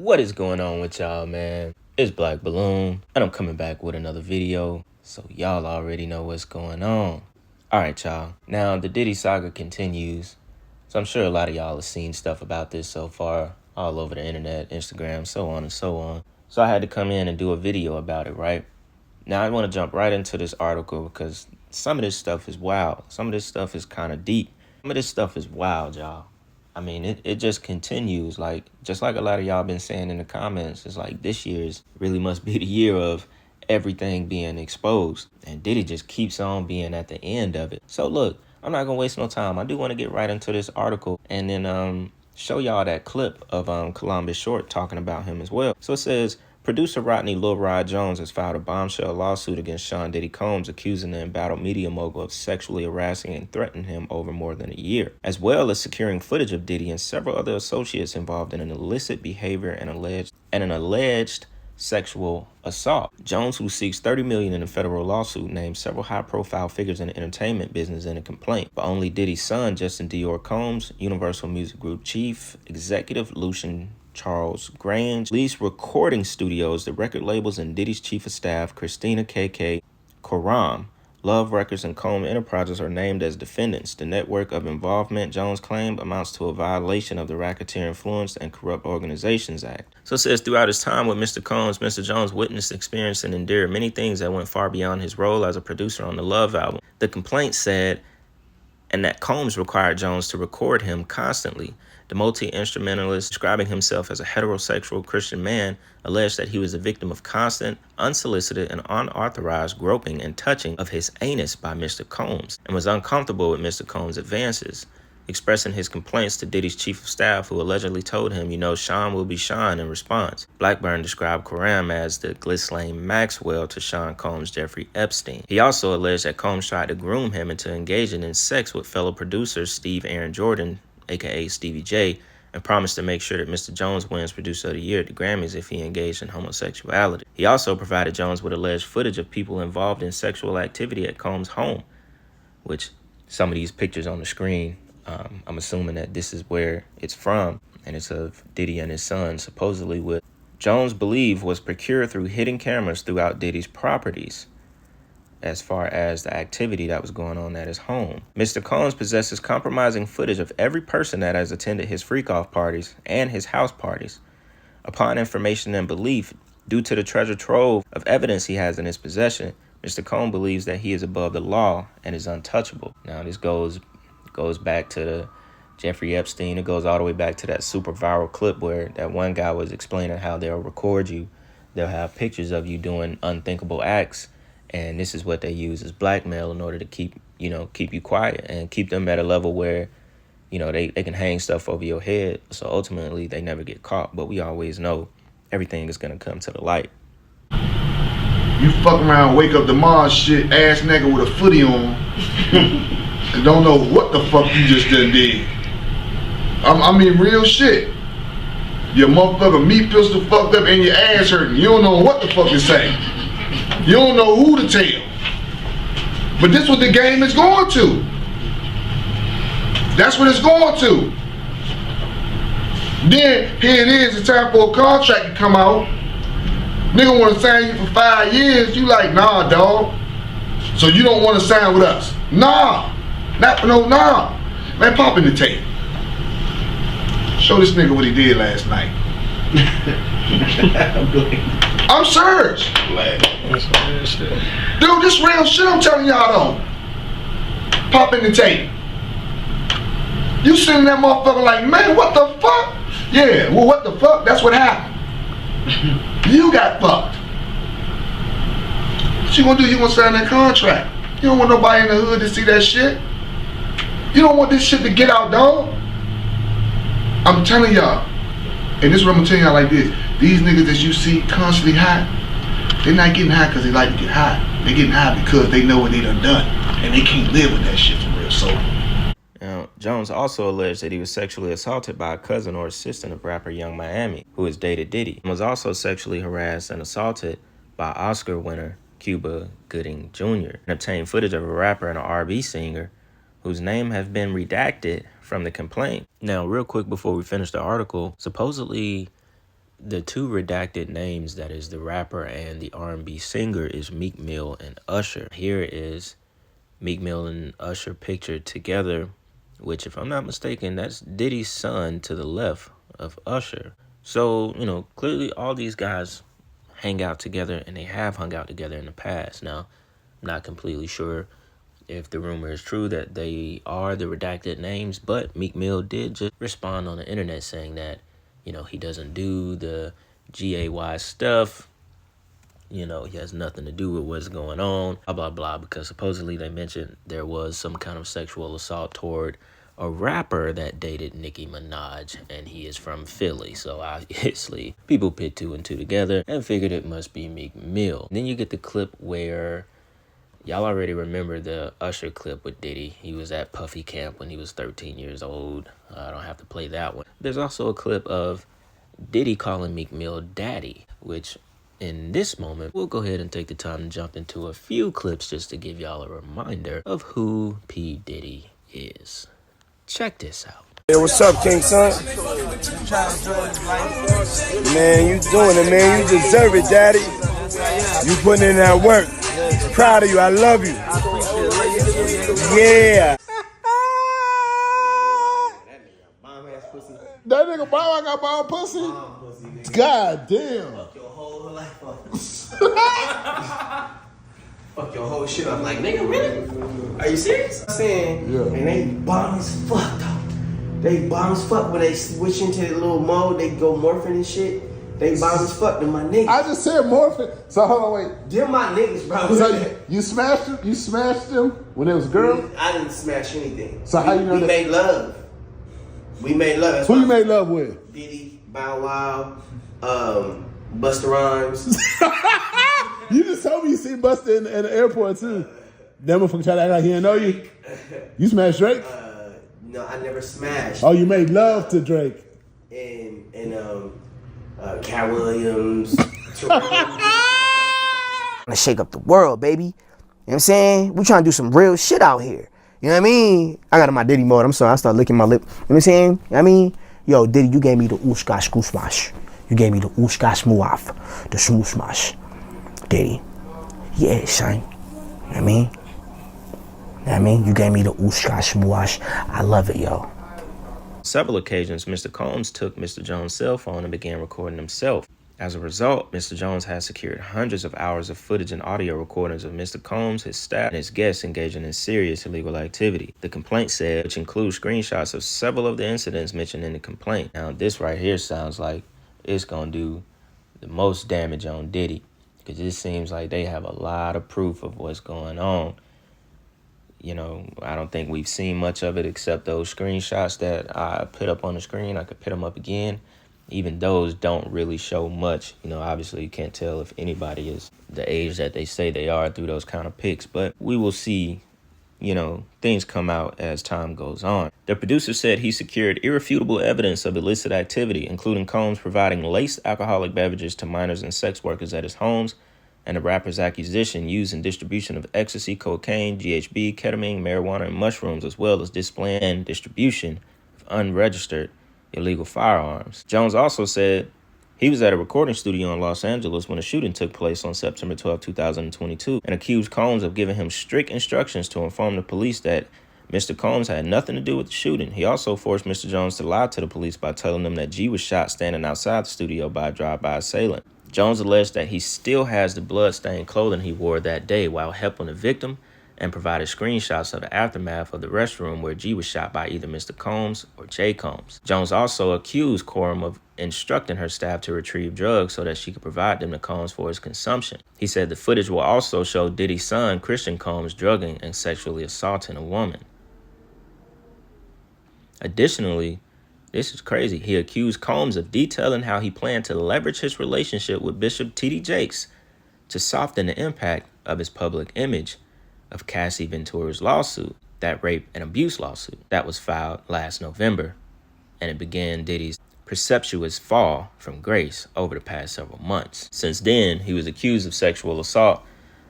What is going on with y'all, man? It's Black Balloon, and I'm coming back with another video, so y'all already know what's going on. Alright, y'all. Now, the Diddy saga continues, so I'm sure a lot of y'all have seen stuff about this so far, all over the internet, Instagram, so on and so on. So I had to come in and do a video about it, right? Now, I want to jump right into this article because some of this stuff is wild. Some of this stuff is kind of deep. Some of this stuff is wild, y'all. I mean, it just continues, just like a lot of y'all been saying in the comments. It's like this year's really must be the year of everything being exposed. And Diddy just keeps on being at the end of it. So look, I'm not going to waste no time. I do want to get right into this article and then show y'all that clip of Columbus Short talking about him as well. So it says, producer Rodney Lil Rod Jones has filed a bombshell lawsuit against Sean Diddy Combs, accusing the embattled media mogul of sexually harassing and threatening him over more than a year, as well as securing footage of Diddy and several other associates involved in an illicit behavior and an alleged sexual assault. Jones, who seeks $30 million in a federal lawsuit, named several high-profile figures in the entertainment business in a complaint, but only Diddy's son, Justin Dior Combs, Universal Music Group chief executive Lucian Charles Grange, leased recording studios, the record labels, and Diddy's chief of staff, Christina KK Coram, Love Records, and Comb Enterprises are named as defendants. The network of involvement, Jones claimed, amounts to a violation of the Racketeer Influenced and Corrupt Organizations Act. So it says, throughout his time with Mr. Combs, Mr. Jones witnessed, experienced, and endured many things that went far beyond his role as a producer on the Love album. The complaint said, and that Combs required Jones to record him constantly. The multi-instrumentalist, describing himself as a heterosexual Christian man, alleged that he was the victim of constant, unsolicited, and unauthorized groping and touching of his anus by Mr. Combs, and was uncomfortable with Mr. Combs' advances, expressing his complaints to Diddy's chief of staff, who allegedly told him, "You know, Sean will be Sean," in response. Blackburn described Coram as the Ghislaine Maxwell to Sean Combs' Jeffrey Epstein. He also alleged that Combs tried to groom him into engaging in sex with fellow producers Steve Aaron Jordan, aka Stevie J, and promised to make sure that Mr. Jones wins Producer of the Year at the Grammys if he engaged in homosexuality. He also provided Jones with alleged footage of people involved in sexual activity at Combs' home, which some of these pictures on the screen, I'm assuming that this is where it's from, and it's of Diddy and his son, supposedly with Jones believed was procured through hidden cameras throughout Diddy's properties, as far as the activity that was going on at his home. Mr. Combs possesses compromising footage of every person that has attended his freak-off parties and his house parties. Upon information and belief, due to the treasure trove of evidence he has in his possession, Mr. Combs believes that he is above the law and is untouchable. Now, this goes back to the Jeffrey Epstein. It goes all the way back to that super viral clip where that one guy was explaining how they'll record you. They'll have pictures of you doing unthinkable acts, and this is what they use as blackmail in order to keep you quiet and keep them at a level where, they can hang stuff over your head. So ultimately, they never get caught. But we always know everything is going to come to the light. You fuck around, wake up tomorrow, shit, ass nigga with a footy on, and don't know what the fuck you just done did. I mean, real shit. Your motherfucker meat pistol fucked up and your ass hurting. You don't know what the fuck to say. You don't know who to tell. But this is what the game is going to. That's what it's going to. Then, here it is, it's time for a contract to come out. Nigga want to sign you for 5 years. You like, nah, dog. So you don't want to sign with us? Nah. Not for no, nah. Man, pop in the tape. Show this nigga what he did last night. I'm serious. Dude, this real shit I'm telling y'all though. Pop in the tape. You sitting that motherfucker like, man, what the fuck? Yeah, well, what the fuck? That's what happened. You got fucked. What you gonna do? You gonna sign that contract. You don't want nobody in the hood to see that shit. You don't want this shit to get out, dog. I'm telling y'all, and this is what I'm gonna tell y'all like this. These niggas that you see constantly high, they're not getting high because they like to get high. They're getting high because they know what they done done. And they can't live with that shit for real. So now, Jones also alleged that he was sexually assaulted by a cousin or assistant of rapper Young Miami, who has dated Diddy, and was also sexually harassed and assaulted by Oscar winner Cuba Gooding Jr., and obtained footage of a rapper and an R&B singer whose name have been redacted from the complaint. Now, real quick before we finish the article, supposedly The two redacted names, that is the rapper and the R&B singer, is Meek Mill and Usher. Here is Meek Mill and Usher pictured together, which, if I'm not mistaken, that's Diddy's son to the left of Usher. So, clearly all these guys hang out together, and they have hung out together in the past. Now, I'm not completely sure if the rumor is true that they are the redacted names, but Meek Mill did just respond on the internet saying that, he doesn't do the GAY stuff. He has nothing to do with what's going on, blah, blah, blah, because supposedly they mentioned there was some kind of sexual assault toward a rapper that dated Nicki Minaj, and he is from Philly. So obviously people put two and two together and figured it must be Meek Mill. Then you get the clip where y'all already remember the Usher clip with Diddy. He was at Puffy Camp when he was 13 years old. I don't have to play that one. There's also a clip of Diddy calling Meek Mill daddy, which in this moment, we'll go ahead and take the time to jump into a few clips just to give y'all a reminder of who P. Diddy is. Check this out. Hey, what's up, King Son? Man, you doing it, man. You deserve it, daddy. You putting in that work. Proud of you. I love you. Yeah. That nigga Bow got bomb pussy? God damn. Fuck your whole life up. Fuck your whole shit up. Like, nigga, really? Are you serious? I'm saying, yeah. And they bomb as fuck, though. They bomb as fuck when they switch into the little mode. They go morphing and shit. They bomb as fuck. Them my niggas. I just said morphing. So hold on, wait. Them my niggas, bro. So you smashed them? You smashed them when it was a girl? I didn't smash anything. So how you know we that? made love. We made love. That's Who you made love with? Diddy, Bow Wow, Busta Rhymes. You just told me you seen Busta in the airport too. That motherfucker tried to act like he didn't know you. You smashed Drake? No, I never smashed. Oh, you made love to Drake. And Cat Williams. To shake up the world, baby. You know what I'm saying? We trying to do some real shit out here. You know what I mean? I got in my Diddy mode. I'm sorry, I started licking my lip. You know what I'm saying? You know what I mean? Yo, Diddy, you gave me the ooshkash gooshmash. You gave me the ooshkash muaf. The smooshmash. Diddy. Yeah, son. You know what I mean? You know what I mean? You gave me the ooshkash muash. I love it, yo. Several occasions, Mr. Combs took Mr. Jones' cell phone and began recording himself. As a result, Mr. Jones has secured hundreds of hours of footage and audio recordings of Mr. Combs, his staff, and his guests engaging in serious illegal activity. The complaint said, which includes screenshots of several of the incidents mentioned in the complaint. Now, this right here sounds like it's going to do the most damage on Diddy, because it seems like they have a lot of proof of what's going on. I don't think we've seen much of it except those screenshots that I put up on the screen. I could put them up again. Even those don't really show much. Obviously you can't tell if anybody is the age that they say they are through those kind of pics, but we will see, things come out as time goes on. The producer said he secured irrefutable evidence of illicit activity, including Combs providing laced alcoholic beverages to minors and sex workers at his homes, and the rapper's accusation, use and distribution of ecstasy, cocaine, GHB, ketamine, marijuana, and mushrooms, as well as display and distribution of unregistered illegal firearms. Jones also said he was at a recording studio in Los Angeles when a shooting took place on September 12, 2022, and accused Combs of giving him strict instructions to inform the police that Mr. Combs had nothing to do with the shooting. He also forced Mr. Jones to lie to the police by telling them that G was shot standing outside the studio by a drive-by assailant. Jones alleged that he still has the blood-stained clothing he wore that day while helping the victim, and provided screenshots of the aftermath of the restroom where G was shot by either Mr. Combs or J. Combs. Jones also accused Coram of instructing her staff to retrieve drugs so that she could provide them to Combs for his consumption. He said the footage will also show Diddy's son, Christian Combs, drugging and sexually assaulting a woman. Additionally, this is crazy, he accused Combs of detailing how he planned to leverage his relationship with Bishop T.D. Jakes to soften the impact of his public image of Cassie Ventura's lawsuit, that rape and abuse lawsuit that was filed last November, and it began Diddy's precipitous fall from grace over the past several months. Since then, he was accused of sexual assault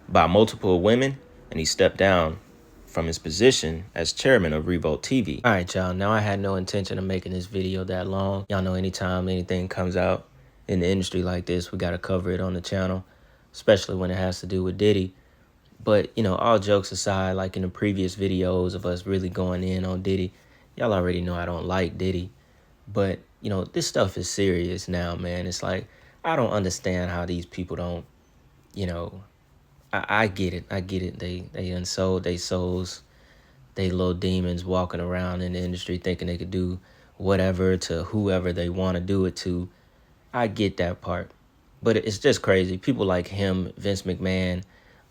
by multiple women, and he stepped down from his position as chairman of Revolt TV. All right, y'all, now I had no intention of making this video that long. Y'all know anytime anything comes out in the industry like this, we got to cover it on the channel, especially when it has to do with Diddy. But, you know, all jokes aside, like in the previous videos of us really going in on Diddy, y'all already know I don't like Diddy. But, you know, this stuff is serious now, man. It's like, I don't understand how these people don't, you know, I get it. I get it. They unsold their souls. They little demons walking around in the industry thinking they could do whatever to whoever they want to do it to. I get that part. But it's just crazy. People like him, Vince McMahon,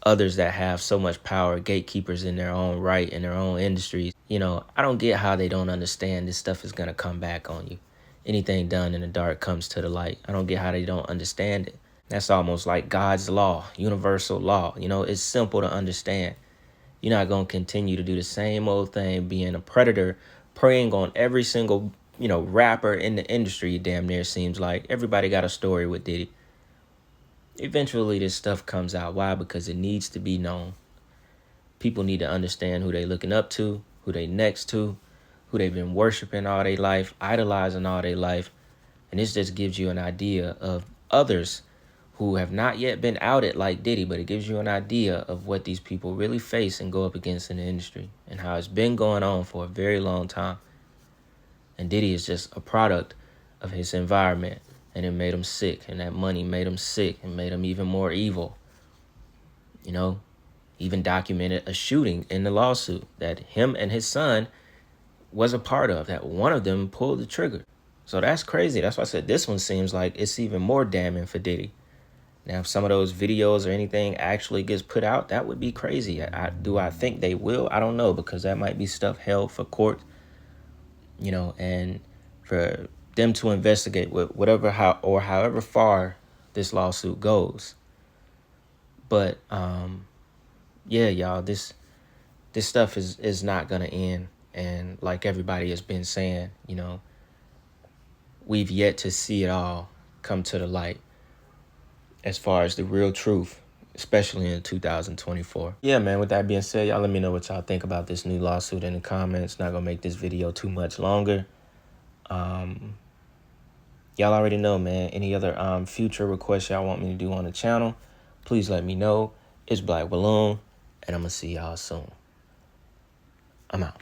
others that have so much power, gatekeepers in their own right, in their own industries. You know, I don't get how they don't understand this stuff is going to come back on you. Anything done in the dark comes to the light. I don't get how they don't understand it. That's almost like God's law, universal law. You know, it's simple to understand. You're not going to continue to do the same old thing, being a predator, preying on every single, you know, rapper in the industry, damn near seems like. Everybody got a story with Diddy. Eventually, this stuff comes out. Why? Because it needs to be known. People need to understand who they looking up to, who they next to, who they've been worshiping all their life, idolizing all their life. And this just gives you an idea of others who have not yet been outed like Diddy, but it gives you an idea of what these people really face and go up against in the industry and how it's been going on for a very long time. And Diddy is just a product of his environment, and it made him sick, and that money made him sick and made him even more evil. You know, even documented a shooting in the lawsuit that him and his son was a part of, that one of them pulled the trigger. So that's crazy. That's why I said this one seems like it's even more damning for Diddy. Now, if some of those videos or anything actually gets put out, that would be crazy. Do I think they will? I don't know, because that might be stuff held for court, you know, and for them to investigate however far this lawsuit goes. But yeah, y'all, this stuff is not gonna end. And like everybody has been saying, you know, we've yet to see it all come to the light as far as the real truth, especially in 2024. Yeah, man, with that being said, y'all let me know what y'all think about this new lawsuit in the comments. Not gonna make this video too much longer. Y'all already know, man. Any other future requests y'all want me to do on the channel, please let me know. It's Black Balloon, and I'm gonna see y'all soon. I'm out.